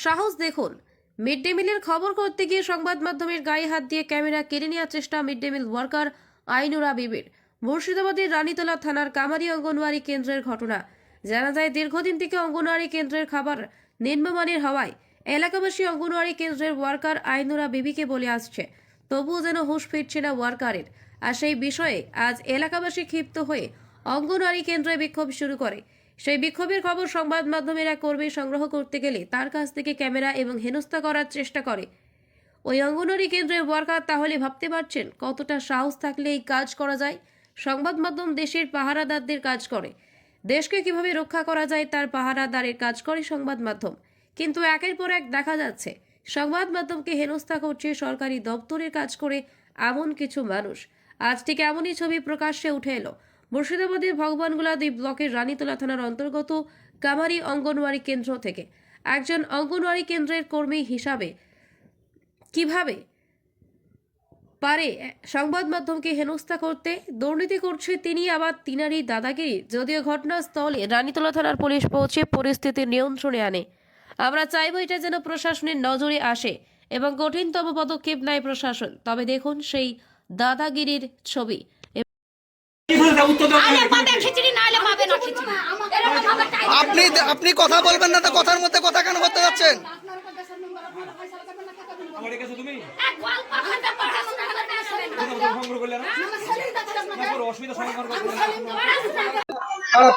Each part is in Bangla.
সাহস দেখুন। মিড ডে মিলের খবর করতে গিয়ে সংবাদ মাধ্যমের গায়ে হাত দিয়ে ক্যামেরা কেড়ে নেওয়ার চেষ্টা মিড ডে মিল ওয়ার্কার আইনুরা বিবির। মুর্শিদাবাদের রানীতলা থানার কামারি অঙ্গনওয়াড়ি কেন্দ্রের ঘটনা। জানা যায়, দীর্ঘদিন থেকে অঙ্গনওয়াড়ি কেন্দ্রের খাবার নিম্নমানের হওয়ায় এলাকাবাসী অঙ্গনওয়াড়ি কেন্দ্রের ওয়ার্কার আইনুরা বিবিকে বলে আসছে, তবুও যেন হুঁশ ফিরছে না ওয়ার্কারের। আর সেই বিষয়ে আজ এলাকাবাসী ক্ষিপ্ত হয়ে অঙ্গনওয়াড়ি কেন্দ্রে বিক্ষোভ শুরু করে। সেই বিক্ষোভের খবর সংবাদ মাধ্যমের এক কর্মী সংগ্রহ করতে গেলে তার কাছ থেকে ক্যামেরা এবং হেনস্থা করার চেষ্টা করে ওই অঙ্গনওয়াড়ি কেন্দ্রের ওয়ার্কার। তাহলে ভাবতে পারছেন কতটা সাহস থাকলে এই কাজ করা যায়। সংবাদ মাধ্যম দেশের পাহারাদারদের কাজ করে, দেশকে কিভাবে রক্ষা করা যায় তার পাহারাদারের কাজ করে সংবাদ মাধ্যম। কিন্তু একের পর এক দেখা যাচ্ছে সংবাদ মাধ্যমকে হেনস্থা করছে সরকারি দপ্তরের কাজ করে এমন কিছু মানুষ। আজ ঠিক এমনই ছবি প্রকাশ্যে উঠে এলো মুর্শিদাবাদের ভগবানগোলা 2 ব্লকের রানীতলা থানার অন্তর্গত কামারি অঙ্গনওয়াড়ি কেন্দ্র থেকে। একজন অঙ্গনওয়াড়ি কেন্দ্রের কর্মী হিসাবে কিভাবে পারে সংবাদ মাধ্যমকে হেনস্থা করতে, দুর্নীতি করছে তিনি, আবার তিনারই দাদাগিরি। যদিও ঘটনাস্থলে রানীতলা থানার পুলিশ পৌঁছে পরিস্থিতি নিয়ন্ত্রণে আনে। আমরা চাইব এটা যেন প্রশাসনের নজরে আসে এবং কঠিনতম পদক্ষেপ নেয় প্রশাসন। তবে দেখুন সেই দাদাগিরির ছবি। আপনি কথা বলবেন না তো, কথার মধ্যে কথা কেন করতে যাচ্ছেন?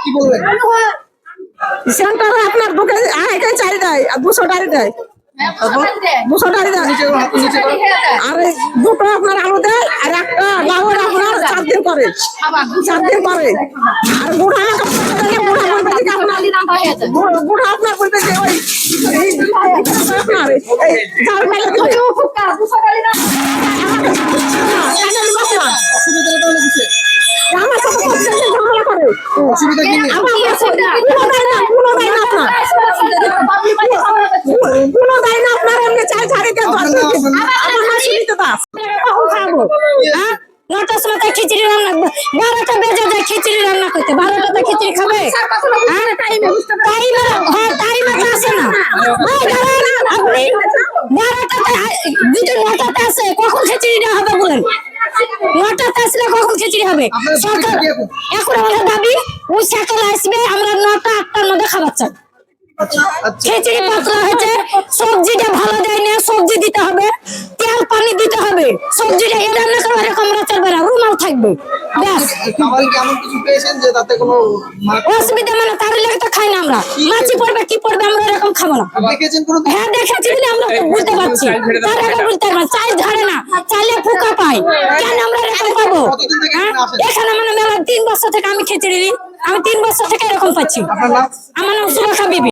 কি বলবেন? আপনার বুকে চাই দেয়, 200 টাকা দেয়, 200 টাকা দেয়। আর দুটো আপনার আলু দেয়, আর একটা লাউয়ের আপনার 4 দিন পরে। আর গুড়া আপনার বলতে যে ওই আপনার আমার সাথে ঝামেলা করে। অসুবিধা কি নেই? আপনার এমনি চাই ছাড়ি দেন। নটার সময় খিচুড়ি রান্না, 12টা বেজে যায় খিচুড়ি রান্না করতে। 12টাতে খিচুড়ি খাবে? টাইমে আসে না। আপনি 12টাতে যদি 9টাতে আসে, কখন খিচুড়িটা হবে বলেন? 9টাতে আসলে কখন খিচুড়ি হবে? এখন আমাদের দাবি ওই সকালে আসবে, আমরা 9টা 8টার মধ্যে খাবার চাই। খিচুড়ি পাতলা হয়েছে, সবজিটা ভালো দেয় না, সবজি দিতে হবে, তেল পানি দিতে হবে। সবজিটা এ রান্না করা কমরা চলবে না, রুমাল থাকবে, ব্যাস। অসুবিধা মানে তার লেগে তো খাই না আমরা। মাছি পড়বে কি পড়বে আমরা এরকম খাবো না। হ্যাঁ দেখেছি বলে আমরা বুঝতে পারছি। তার আগে বুঝতে পারবো চাল ঝরে না, চালে পোকা পাই, কেন আমরা এরকম পাবো? এখানে মানে মেলা 3 বছর থেকে আমি খিচুড়ি, আমি 3 বছর থেকে এরকম পাচ্ছি। আমার নাম সুরেখা বিবি।